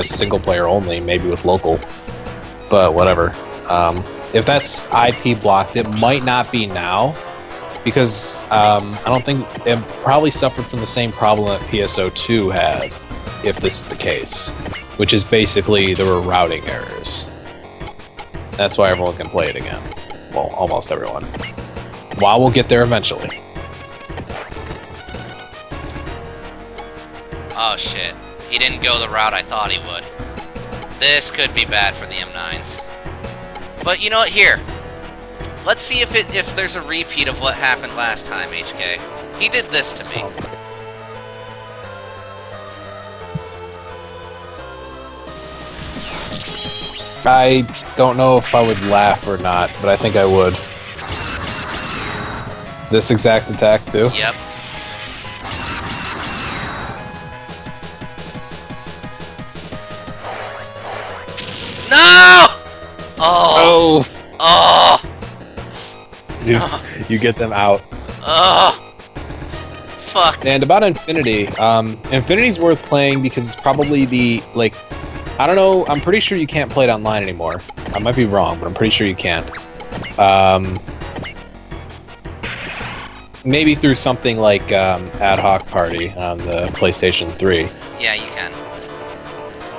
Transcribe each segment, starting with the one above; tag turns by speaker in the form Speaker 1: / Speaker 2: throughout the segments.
Speaker 1: single player only, maybe with local, but whatever. If that's IP blocked, it might not be now, because I don't think it probably suffered from the same problem that PSO2 had, if this is the case, which is basically there were routing errors. That's why everyone can play it again. Well, almost everyone. Well, we'll get there eventually.
Speaker 2: Oh shit. He didn't go the route I thought he would. This could be bad for the M9s. But you know what? Here. Let's see if there's a repeat of what happened last time, HK. He did this to me.
Speaker 1: I don't know if I would laugh or not, but I think I would. This exact attack, too?
Speaker 2: Yep. No! Oh! Oh!
Speaker 1: You get them out.
Speaker 2: Oh! Fuck.
Speaker 1: And about Infinity, Infinity's worth playing because it's probably the, like, I don't know, I'm pretty sure you can't play it online anymore. I might be wrong, but I'm pretty sure you can't. Maybe through something like Ad Hoc Party on the PlayStation 3.
Speaker 2: Yeah, you can.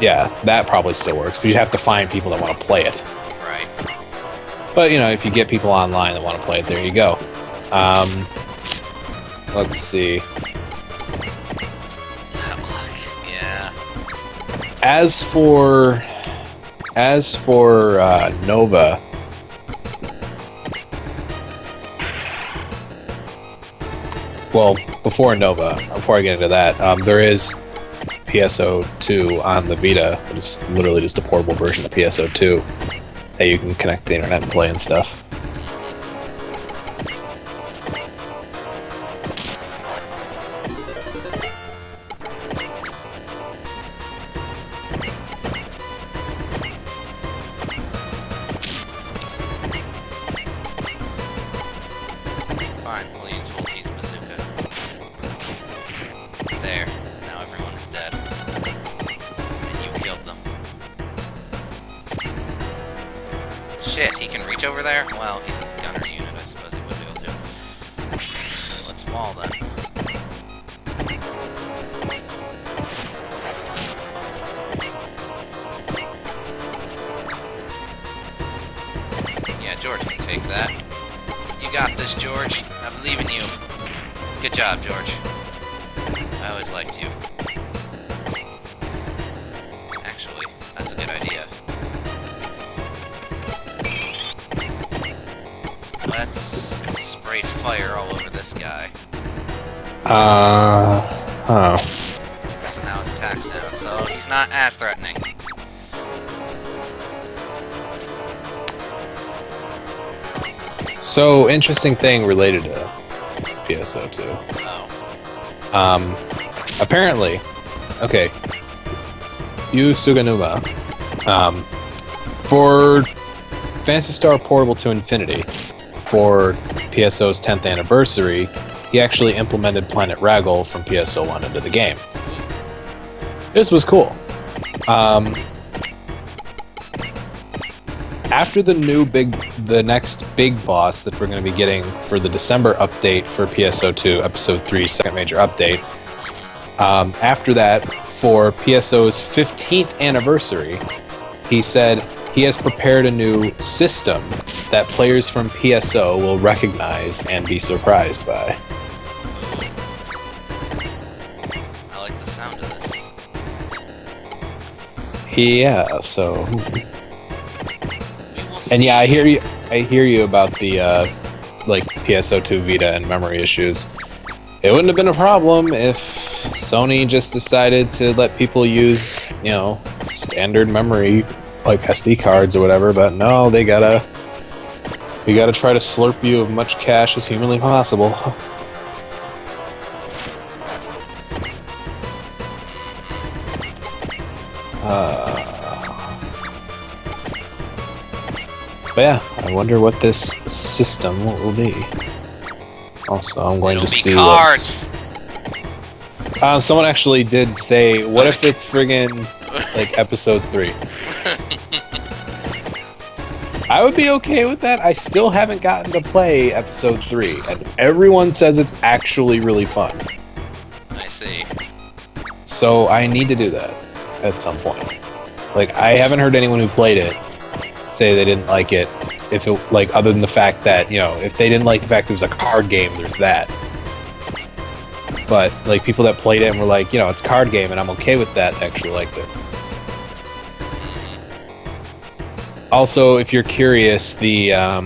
Speaker 1: Yeah, that probably still works, but you have to find people that want to play it.
Speaker 2: Right.
Speaker 1: But, you know, if you get people online that want to play it, there you go. Let's see.
Speaker 2: Yeah.
Speaker 1: As for Nova, well, before Nova, before I get into that, there is PSO2 on the Vita. It's literally just a portable version of PSO2 that you can connect to the internet and play and stuff.
Speaker 2: Fine, we'll use Volti's bazooka. There. Now everyone is dead. And you killed them. Shit, he can reach over there? Well, he's a gunner unit, I suppose he would be able to. So let's wall then. Yeah, George can take that. You got this, George. I believe in you. Good job, George. I always liked you. Actually, that's a good idea. Let's spray fire all over this guy.
Speaker 1: Oh.
Speaker 2: So now his attack's down, so he's not as threatening.
Speaker 1: So, interesting thing related to PSO2.
Speaker 2: Oh.
Speaker 1: Apparently, okay, Yu Suganuma, for Phantasy Star Portable to Infinity, for PSO's 10th anniversary, he actually implemented Planet Raggle from PSO1 into the game. This was cool. After the next big boss that we're going to be getting for the December update for PSO2, Episode 3, second major update, after that, for PSO's 15th anniversary, he said he has prepared a new system that players from PSO will recognize and be surprised by.
Speaker 2: I like the sound of this.
Speaker 1: Yeah, so...
Speaker 2: And
Speaker 1: yeah, I hear you about the like PSO2 Vita and memory issues. It wouldn't have been a problem if Sony just decided to let people use, you know, standard memory like SD cards or whatever, but no, we gotta try to slurp you of much cash as humanly possible. But yeah, I wonder what this system will be. Also, I'm going to see
Speaker 2: cards.
Speaker 1: Someone actually did say, what if it's friggin' like episode 3. I would be okay with that. I still haven't gotten to play episode 3, and everyone says it's actually really fun.
Speaker 2: I see.
Speaker 1: So I need to do that at some point. Like, I haven't heard anyone who played it say they didn't like it. If it, like, other than the fact that, you know, if they didn't like the fact it was a card game, there's that. But, like, people that played it and were like, you know, it's a card game and I'm okay with that, actually liked it. Also, if you're curious, the
Speaker 2: Well,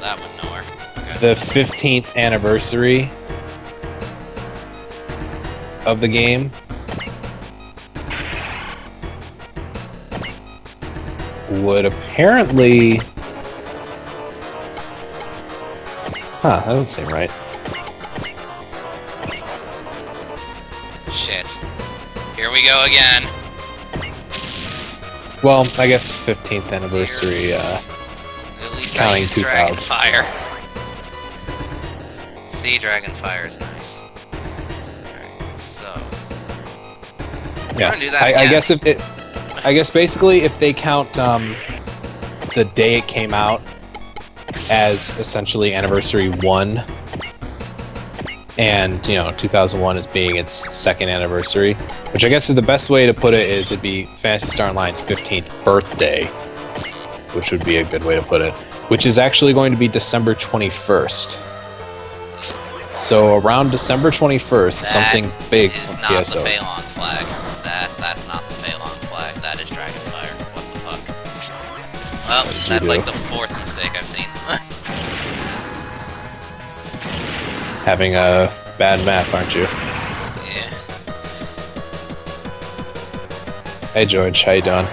Speaker 2: that went nowhere. Okay.
Speaker 1: the 15th anniversary of the game would apparently... Huh, that doesn't seem right.
Speaker 2: Shit. Here we go again.
Speaker 1: Well, I guess 15th anniversary,
Speaker 2: At least I
Speaker 1: counting
Speaker 2: use
Speaker 1: 2000.
Speaker 2: Dragonfire. See, Dragonfire is nice. Alright, so...
Speaker 1: yeah.
Speaker 2: gonna do that
Speaker 1: I
Speaker 2: again.
Speaker 1: guess if it... I guess basically if they count the day it came out as essentially anniversary 1, and, you know, 2001 as being its second anniversary, which I guess is the best way to put it is it'd be Phantasy Star Online's 15th birthday, which would be a good way to put it, which is actually going to be December 21st. So around December 21st, something big
Speaker 2: is
Speaker 1: from
Speaker 2: not the
Speaker 1: PSO.
Speaker 2: Phaelon flag. That's not the Phaelon flag. That is Dragonfire. What the fuck? Well,
Speaker 1: What did you
Speaker 2: that's
Speaker 1: do?
Speaker 2: like the 4th mistake I've seen.
Speaker 1: Having a bad math, aren't you?
Speaker 2: Yeah.
Speaker 1: Hey George, how you doing?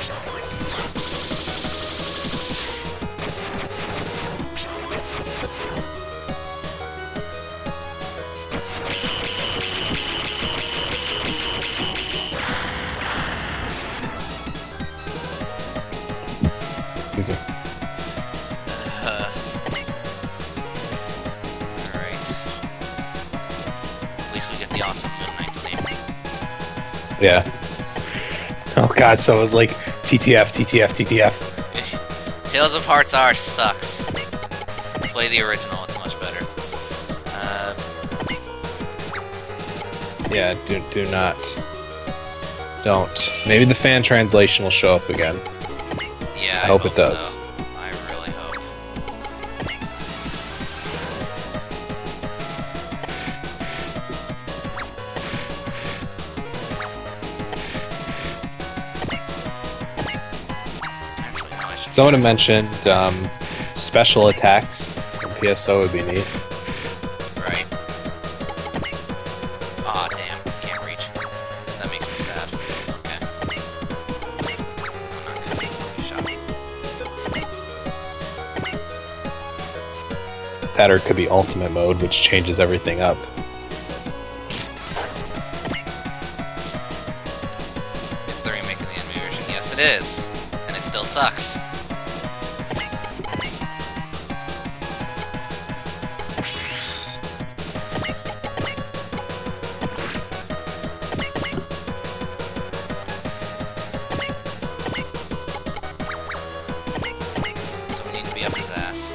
Speaker 1: Excuse me.
Speaker 2: Alright. At least we get the awesome Moon Knight theme.
Speaker 1: Yeah. Oh god, so it was like TTF, TTF, TTF.
Speaker 2: Tales of Hearts R sucks. Play the original, it's much better.
Speaker 1: Yeah, do not. Don't. Maybe the fan translation will show up again.
Speaker 2: Yeah,
Speaker 1: I hope it
Speaker 2: so.
Speaker 1: does.
Speaker 2: I really hope. Actually, no, I should.
Speaker 1: Someone had mentioned special attacks from PSO would be neat.
Speaker 2: Right. Aw, damn. Can't reach. That makes me sad. Okay. I'm not gonna take one shot.
Speaker 1: That or it could be ultimate mode, which changes everything up.
Speaker 2: It's the remake of the anime version. Yes, it is. And it still sucks. So we need to be up his ass.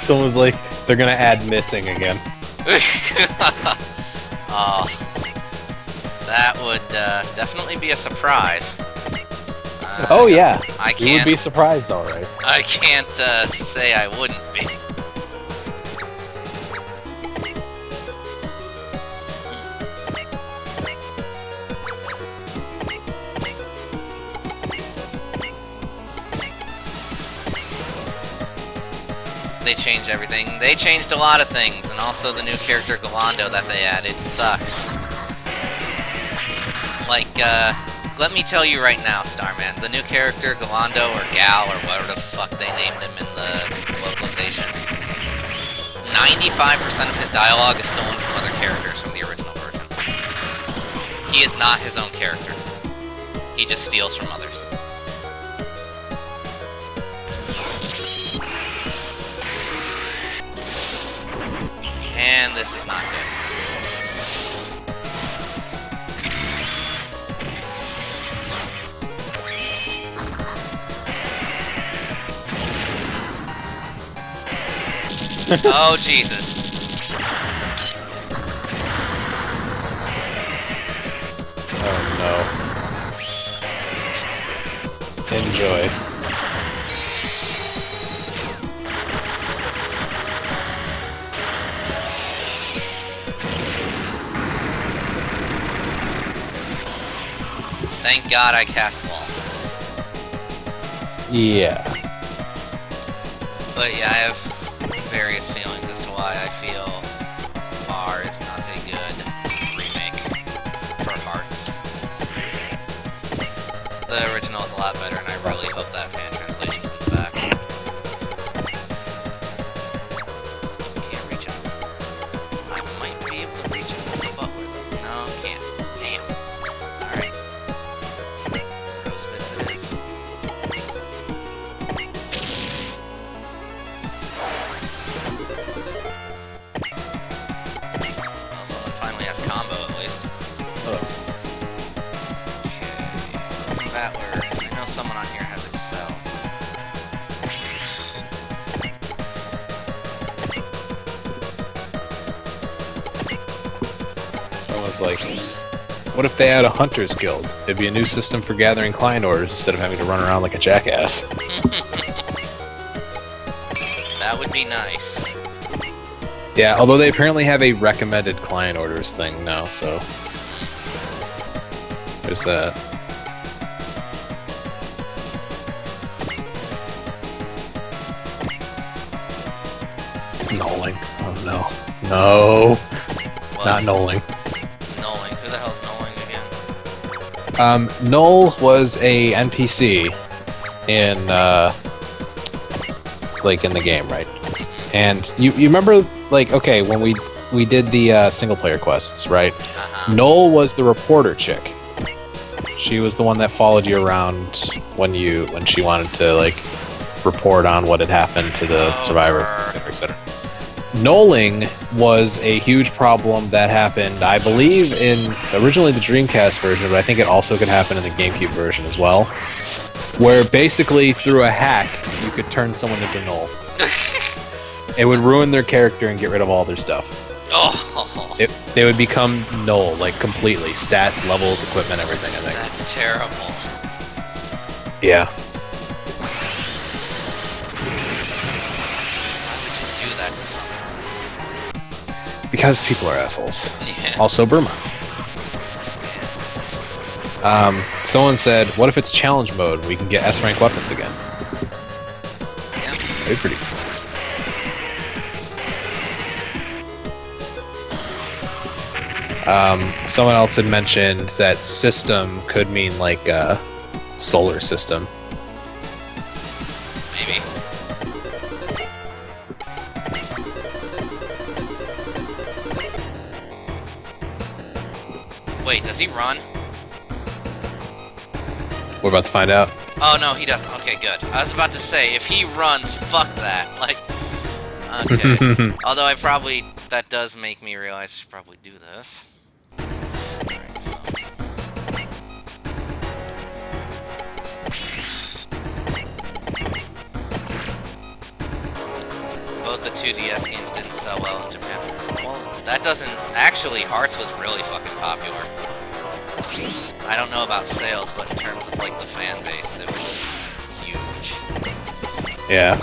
Speaker 1: Someone was like, they're gonna add missing again.
Speaker 2: Oh, that would definitely be a surprise.
Speaker 1: Oh yeah,
Speaker 2: I
Speaker 1: you would
Speaker 2: can't.
Speaker 1: be surprised, all right.
Speaker 2: I can't say I wouldn't be. They changed everything. They changed a lot of things, and also the new character Galando that they added sucks. Like, let me tell you right now, Starman, the new character Galando or Gal or whatever the fuck they named him in the localization, 95% of his dialogue is stolen from other characters from the original version. He is not his own character. He just steals from others. And this is not good. Oh, Jesus.
Speaker 1: Oh, no. Enjoy.
Speaker 2: Thank God I cast wall.
Speaker 1: Yeah.
Speaker 2: But yeah, I have various feelings as to why I feel R is not a good remake for Hearts. The original is a lot better, and I really hope that fan translation comes back. Can't reach him. I might be able to reach him with the butler, though. No, can't. Damn. Alright. Rose bits it is. Well, someone finally has combo, at least.
Speaker 1: Oh.
Speaker 2: Okay. Battler. I know someone on here has Excel.
Speaker 1: Someone's like, what if they had a Hunter's Guild? It'd be a new system for gathering client orders instead of having to run around like a jackass.
Speaker 2: That would be nice.
Speaker 1: Yeah, although they apparently have a recommended client orders thing now, so there's that. Nulling. Oh no. No.
Speaker 2: What?
Speaker 1: Not nulling.
Speaker 2: Nulling. Who the hell's Nulling again?
Speaker 1: Null was a NPC in like in the game, right? And you remember, like, okay, when we did the single player quests, right? Null was the reporter chick. She was the one that followed you around when she wanted to like report on what had happened to the survivors, etc., etc. Nulling was a huge problem that happened, I believe, in originally the Dreamcast version, but I think it also could happen in the GameCube version as well, where basically through a hack you could turn someone into Null. It would ruin their character and get rid of all their stuff.
Speaker 2: Oh,
Speaker 1: They would become Null, like completely, stats, levels, equipment, everything. I think.
Speaker 2: that's terrible.
Speaker 1: Yeah.
Speaker 2: Why would you do that to someone?
Speaker 1: Because people are assholes.
Speaker 2: Yeah.
Speaker 1: Also, Burma. Someone said, "What if it's challenge mode? We can get S rank weapons again."
Speaker 2: Yeah.
Speaker 1: That'd be pretty cool. Someone else had mentioned that system could mean like solar system.
Speaker 2: Maybe. Wait, does he run?
Speaker 1: We're about to find out.
Speaker 2: Oh, no, he doesn't. Okay, good. I was about to say, if he runs, fuck that. Like, okay. Although that does make me realize I should probably do this. Alright, so. Both the 2DS games didn't sell well in Japan. Well, that doesn't... Actually, Hearts was really fucking popular. I don't know about sales, but in terms of, like, the fan base, it was huge.
Speaker 1: Yeah.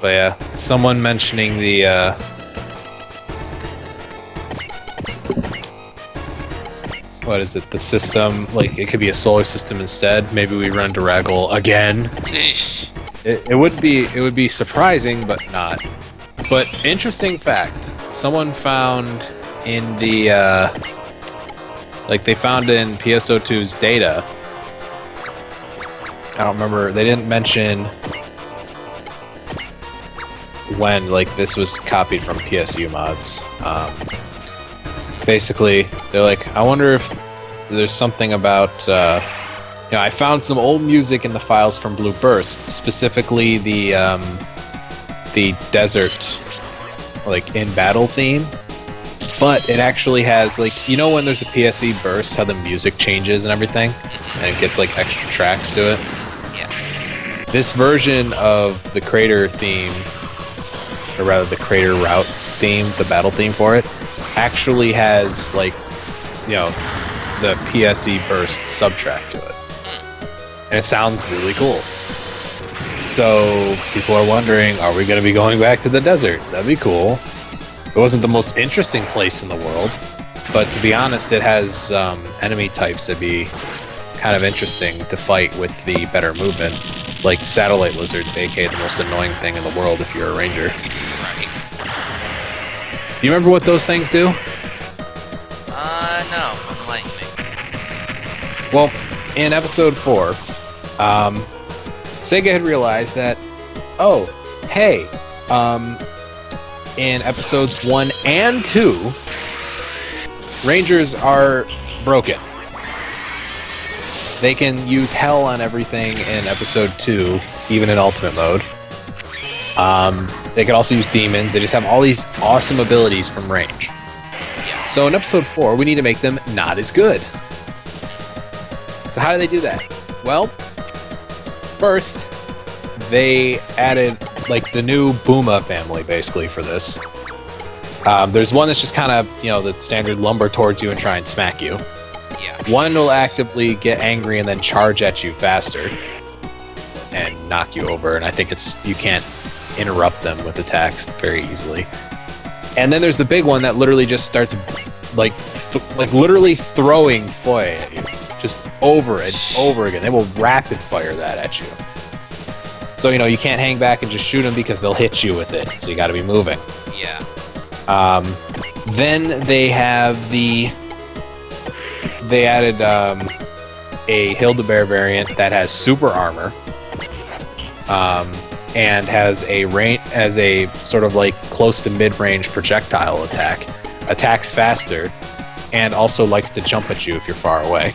Speaker 1: But yeah, someone mentioning the what is it? The system, like it could be a solar system instead. Maybe we run to Raggle again. It would be surprising, but not. But interesting fact: someone found in the like they found in PSO2's data don't remember. They didn't mention when like this was copied from PSU mods. Basically, they're like, I wonder if there's something about. I found some old music in the files from Blue Burst, specifically the desert, like in battle theme. But it actually has like, when there's a PSE burst, how the music changes and everything, and it gets like extra tracks to it.
Speaker 2: Yeah.
Speaker 1: This version of the crater theme, or rather the crater routes theme, the battle theme for it, actually has like, the PSE burst subtrack to it. And it sounds really cool. So people are wondering, are we going to be going back to the desert? That'd be cool. It wasn't the most interesting place in the world, but to be honest, it has enemy types that'd be kind of interesting to fight with the better movement, like satellite lizards, aka the most annoying thing in the world if you're a ranger.
Speaker 2: Right.
Speaker 1: Do you remember what those things do?
Speaker 2: No. Enlighten me.
Speaker 1: Well, in episode 4, Sega had realized that, in episodes 1 and 2, Rangers are broken. They can use hell on everything in episode 2, even in ultimate mode. They can also use demons. They just have all these awesome abilities from range.
Speaker 2: Yeah.
Speaker 1: So in episode 4, we need to make them not as good. So how do they do that? Well, first, they added like the new Booma family basically for this. There's one that's just kind of, the standard lumber towards you and try and smack you.
Speaker 2: Yeah.
Speaker 1: One will actively get angry and then charge at you faster and knock you over, and I think you can't interrupt them with attacks very easily. And then there's the big one that literally just starts like literally throwing foy at you, just over and over again. They will rapid fire that at you. So you can't hang back and just shoot them because they'll hit you with it. So you got to be moving.
Speaker 2: Yeah.
Speaker 1: Then they added a Hildebeer variant that has super armor, and has a sort of like close to mid-range projectile attack, attacks faster, and also likes to jump at you if you're far away.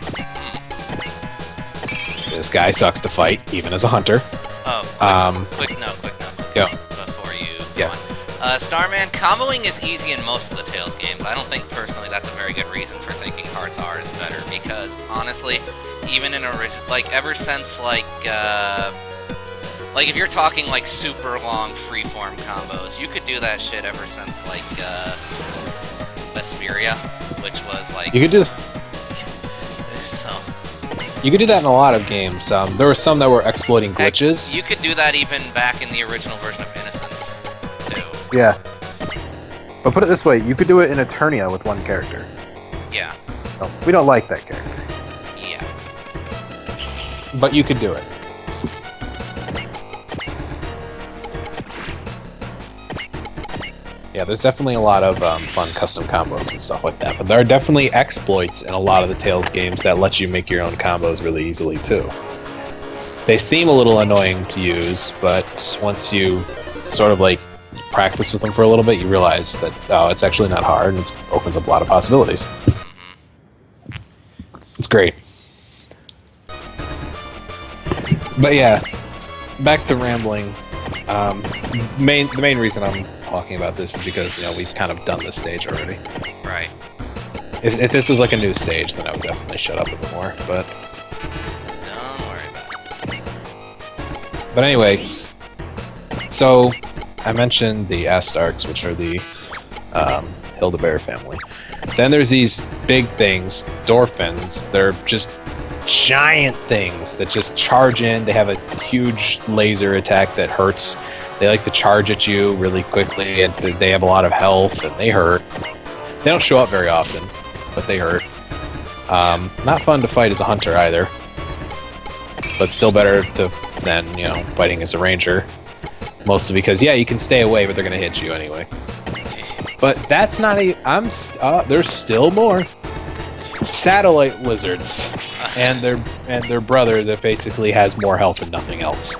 Speaker 1: This guy sucks to fight, even as a hunter.
Speaker 2: Quick note.
Speaker 1: Yeah.
Speaker 2: Before you go on. Starman, comboing is easy in most of the Tales games. I don't think, personally, that's a very good reason for thinking Hearts R is better, because, honestly, even in ever since, if you're talking, super long freeform combos, you could do that shit ever since, Vesperia, which was,
Speaker 1: You could do...
Speaker 2: So...
Speaker 1: You could do that in a lot of games. There were some that were exploiting glitches.
Speaker 2: Heck, you could do that even back in the original version of Innocence, too.
Speaker 1: Yeah. But put it this way, you could do it in Eternia with one character.
Speaker 2: Yeah.
Speaker 1: No, we don't like that character.
Speaker 2: Yeah.
Speaker 1: But you could do it. Yeah, there's definitely a lot of fun custom combos and stuff like that. But there are definitely exploits in a lot of the Tales games that let you make your own combos really easily, too. They seem a little annoying to use, but once you sort of, practice with them for a little bit, you realize that, it's actually not hard, and it opens up a lot of possibilities. It's great. But yeah, back to rambling. The main reason I'm talking about this is because we've kind of done this stage already.
Speaker 2: Right.
Speaker 1: If this was like a new stage, then I would definitely shut up a bit more. But
Speaker 2: don't worry about it.
Speaker 1: But anyway, so I mentioned the Astarks, which are the Hildebeer family. Then there's these big things, Dorphins. They're just giant things that just charge in. They have a huge laser attack that hurts. They like to charge at you really quickly, and they have a lot of health, and they hurt. They don't show up very often, but they hurt. Not fun to fight as a hunter either, but still better than fighting as a ranger. Mostly because you can stay away, but they're gonna hit you anyway. But that's not there's still more. Satellite lizards. and their brother that basically has more health and nothing else.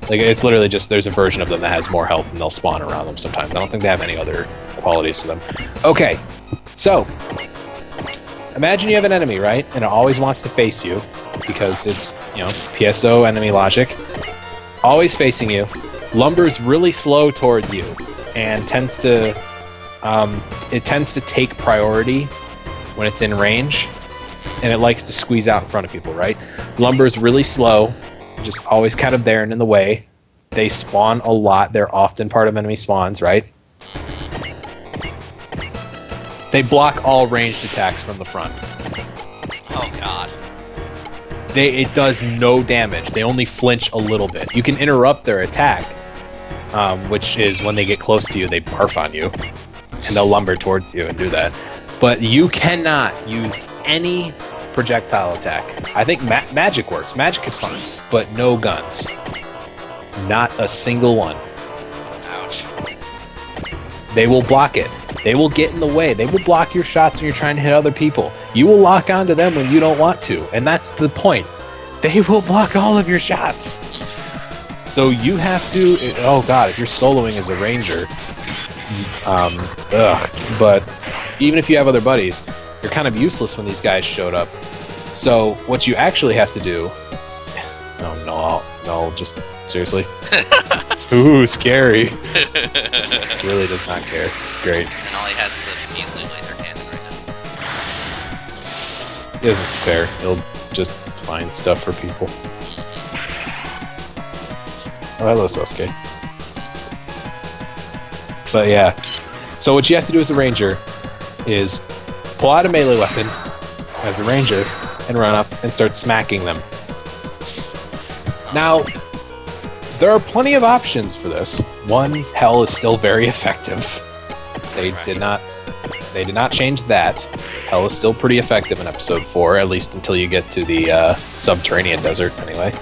Speaker 1: Like, it's literally just there's a version of them that has more health and they'll spawn around them sometimes. I don't think they have any other qualities to them. Okay, so imagine you have an enemy, right? And it always wants to face you because it's, you know, PSO enemy logic. Always facing you. Lumbers really slow towards you and tends to take priority when it's in range, and it likes to squeeze out in front of people, right? Lumber's really slow, just always kind of there and in the way. They spawn a lot. They're often part of enemy spawns, right? They block all ranged attacks from the front.
Speaker 2: Oh god.
Speaker 1: It does no damage. They only flinch a little bit. You can interrupt their attack, which is when they get close to you, they barf on you, and they'll lumber towards you and do that. But you cannot use any projectile attack. I think magic works. Magic is fine, but no guns. Not a single one.
Speaker 2: Ouch.
Speaker 1: They will block it. They will get in the way. They will block your shots when you're trying to hit other people. You will lock onto them when you don't want to, and that's the point. They will block all of your shots. So you have to... Oh god, if you're soloing as a ranger... But even if you have other buddies, you're kind of useless when these guys showed up. So what you actually have to do... No, just... Seriously? Ooh, scary. Really does not care. It's great.
Speaker 2: And all he has is a measly laser cannon right now.
Speaker 1: He doesn't care. He'll just find stuff for people. Oh, hello, Sasuke. But yeah. So what you have to do as a ranger is pull out a melee weapon as a ranger and run up and start smacking them. Now, there are plenty of options for this. One, Hell is still very effective. They did not change that. Hell is still pretty effective in episode 4, at least until you get to the subterranean desert, anyway.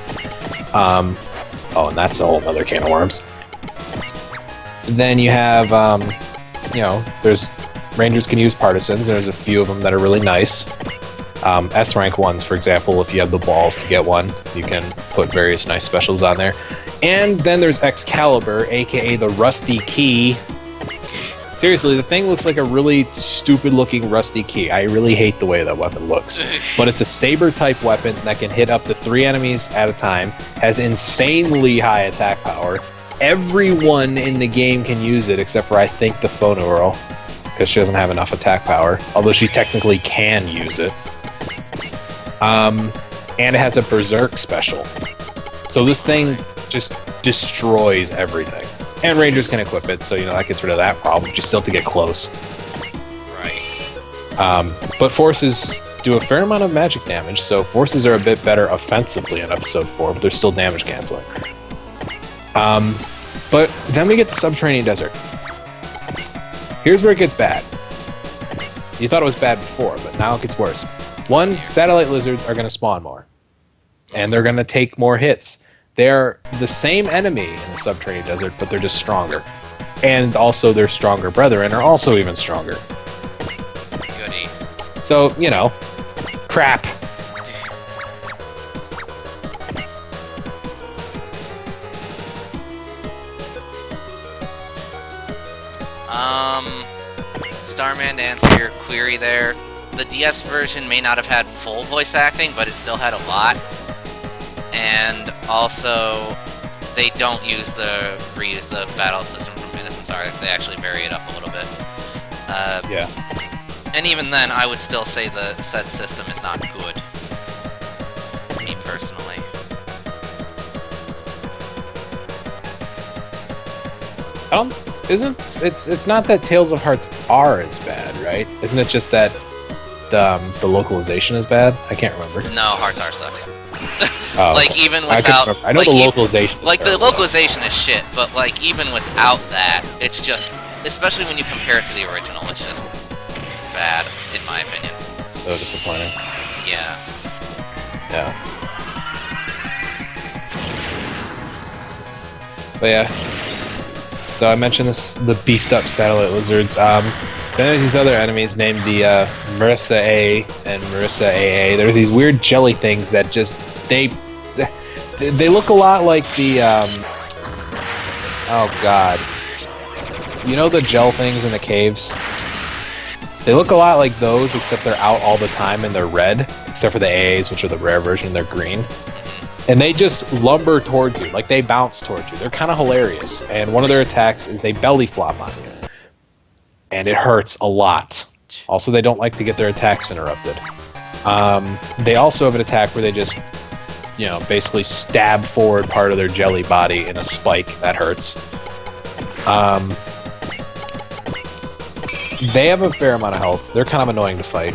Speaker 1: Oh, and that's a whole other can of worms. Then you have, there's Rangers can use partisans. There's a few of them that are really nice. S-rank ones, for example, if you have the balls to get one, you can put various nice specials on there. And then there's Excalibur, aka the Rusty Key. Seriously, the thing looks like a really stupid-looking rusty key. I really hate the way that weapon looks. But it's a saber-type weapon that can hit up to 3 enemies at a time, has insanely high attack power. Everyone in the game can use it, except for, I think, the Phono Girl, because she doesn't have enough attack power, although she technically can use it. And it has a Berserk special. So this thing just destroys everything. And Rangers can equip it, so, that gets rid of that problem. You still have to get close.
Speaker 2: Right.
Speaker 1: But forces do a fair amount of magic damage, so forces are a bit better offensively in episode 4, but they're still damage canceling. But then we get to Subterranean Desert. Here's where it gets bad. You thought it was bad before, but now it gets worse. One, satellite lizards are going to spawn more. And they're going to take more hits. They're the same enemy in the Subterranean Desert, but they're just stronger. And also their stronger brethren are also even stronger.
Speaker 2: Goody.
Speaker 1: So, crap.
Speaker 2: Starman, to answer your query there, the DS version may not have had full voice acting, but it still had a lot. And also, they don't reuse the battle system from Innocence Arc. They actually vary it up a little bit.
Speaker 1: Yeah.
Speaker 2: And even then, I would still say the set system is not good. Me personally.
Speaker 1: It's not that Tales of Hearts are as bad, right? Isn't it just that the localization is bad? I can't remember.
Speaker 2: No, Hearts R sucks.
Speaker 1: Oh,
Speaker 2: like, even without...
Speaker 1: I know the localization
Speaker 2: Like, the localization is shit, but, like, even without that, it's just... Especially when you compare it to the original, it's just bad, in my opinion.
Speaker 1: So disappointing.
Speaker 2: Yeah.
Speaker 1: Yeah. But yeah. So I mentioned the beefed up satellite lizards. Then there's these other enemies named the Marissa A and Marissa AA. There's these weird jelly things that just they look a lot like the oh god, you know the gel things in the caves? They look a lot like those, except they're out all the time and they're red, except for the AAs, which are the rare version, they're green. And they just lumber towards you, like they bounce towards you. They're kind of hilarious. And one of their attacks is they belly flop on you. And it hurts a lot. Also, they don't like to get their attacks interrupted. They also have an attack where they just, you know, basically stab forward part of their jelly body in a spike. That hurts. They have a fair amount of health. They're kind of annoying to fight.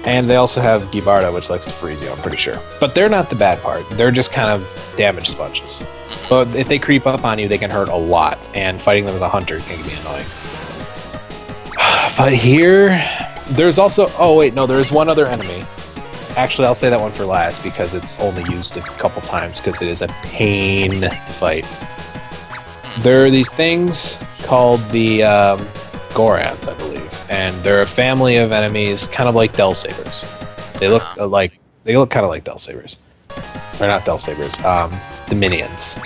Speaker 1: And they also have Gibarda, which likes to freeze you, I'm pretty sure. But they're not the bad part. They're just kind of damage sponges. But if they creep up on you, they can hurt a lot. And fighting them as a hunter can be annoying. But here, there's also... Oh, wait, no, there's one other enemy. Actually, I'll say that one for last, because it's only used a couple times, because it is a pain to fight. There are these things called the Gorons, I believe. And they're a family of enemies, kind of like Bellzelutes. They look kind of like Bellzelutes. Or not Bellzelutes, the minions.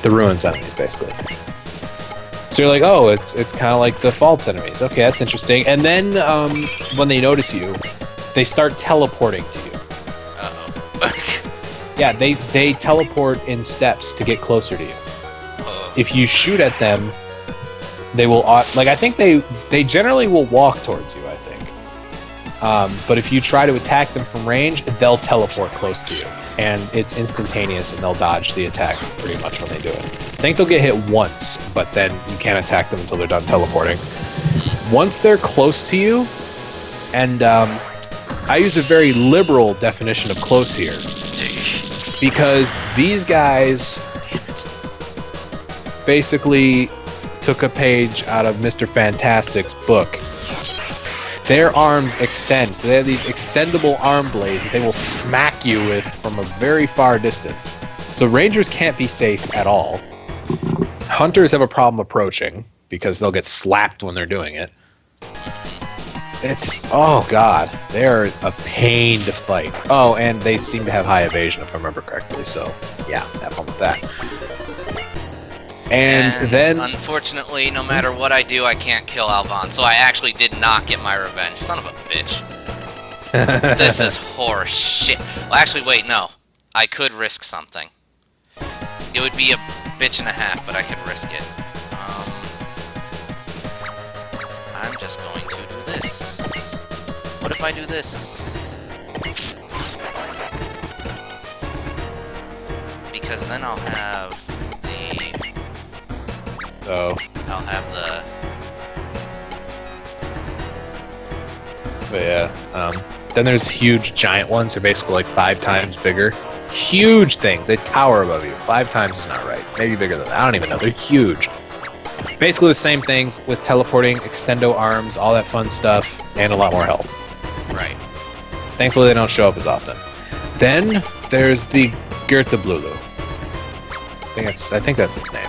Speaker 1: The Ruins enemies, basically. So you're like, oh, it's kind of like the Faults enemies. Okay, that's interesting. And then when they notice you, they start teleporting to you.
Speaker 2: Uh-oh.
Speaker 1: Yeah, they teleport in steps to get closer to you. If you shoot at them, they will... Like, I think they generally will walk towards you, I think. But if you try to attack them from range, they'll teleport close to you. And it's instantaneous, and they'll dodge the attack pretty much when they do it. I think they'll get hit once, but then you can't attack them until they're done teleporting. Once they're close to you, and I use a very liberal definition of close here, because these guys basically took a page out of Mr. Fantastic's book. Their arms extend, so they have these extendable arm blades that they will smack you with from a very far distance. So rangers can't be safe at all. Hunters have a problem approaching, because they'll get slapped when they're doing it. It's... oh god, they're a pain to fight. Oh, and they seem to have high evasion, if I remember correctly, so yeah, have fun with that. And then...
Speaker 2: unfortunately, no matter what I do, I can't kill Alvan, so I actually did not get my revenge. Son of a bitch. This is horse shit. Well, actually, wait, no. I could risk something. It would be a bitch and a half, but I could risk it. I'm just going to do this. What if I do this? Because then I'll have the...
Speaker 1: oh.
Speaker 2: I'll have the...
Speaker 1: But yeah, then there's huge giant ones. They're basically like 5 times bigger. Huge things. They tower above you. 5 times is not right. Maybe bigger than that. I don't even know. They're huge. Basically the same things with teleporting, extendo arms, all that fun stuff, and a lot more health.
Speaker 2: Right.
Speaker 1: Thankfully they don't show up as often. Then there's the Bellzelute. I think that's its name.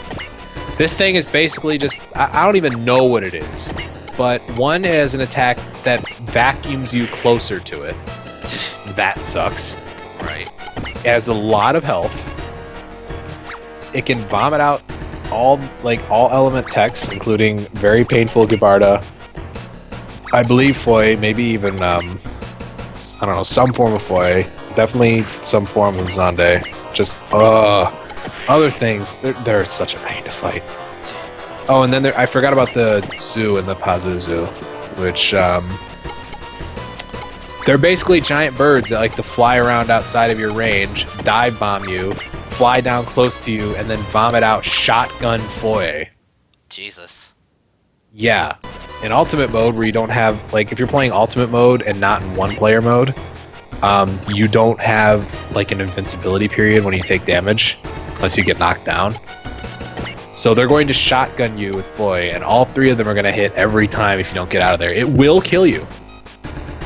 Speaker 1: This thing is basically just... I don't even know what it is. But one has an attack that vacuums you closer to it. That sucks.
Speaker 2: Right.
Speaker 1: It has a lot of health. It can vomit out all element text, including very painful Gibarda. I believe Foy, maybe even I don't know, some form of Foy. Definitely some form of Zonde. Just other things. They're such a pain to fight. Oh, and then I forgot about the Zoo and the Pazuzu, which they're basically giant birds that like to fly around outside of your range, dive bomb you, fly down close to you, and then vomit out shotgun foy.
Speaker 2: Jesus.
Speaker 1: Yeah. In ultimate mode, where you don't have, like, if you're playing ultimate mode and not in one-player mode, you don't have, like, an invincibility period when you take damage, unless you get knocked down. So they're going to shotgun you with foy, and all 3 of them are going to hit every time if you don't get out of there. It will kill you.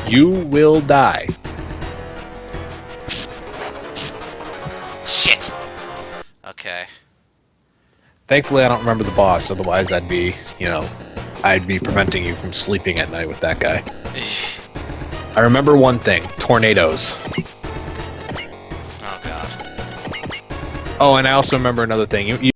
Speaker 1: You will die.
Speaker 2: Shit! Okay.
Speaker 1: Thankfully, I don't remember the boss, otherwise I'd be, you know, I'd be preventing you from sleeping at night with that guy. I remember one thing: tornadoes.
Speaker 2: Oh god.
Speaker 1: Oh, and I also remember another thing. You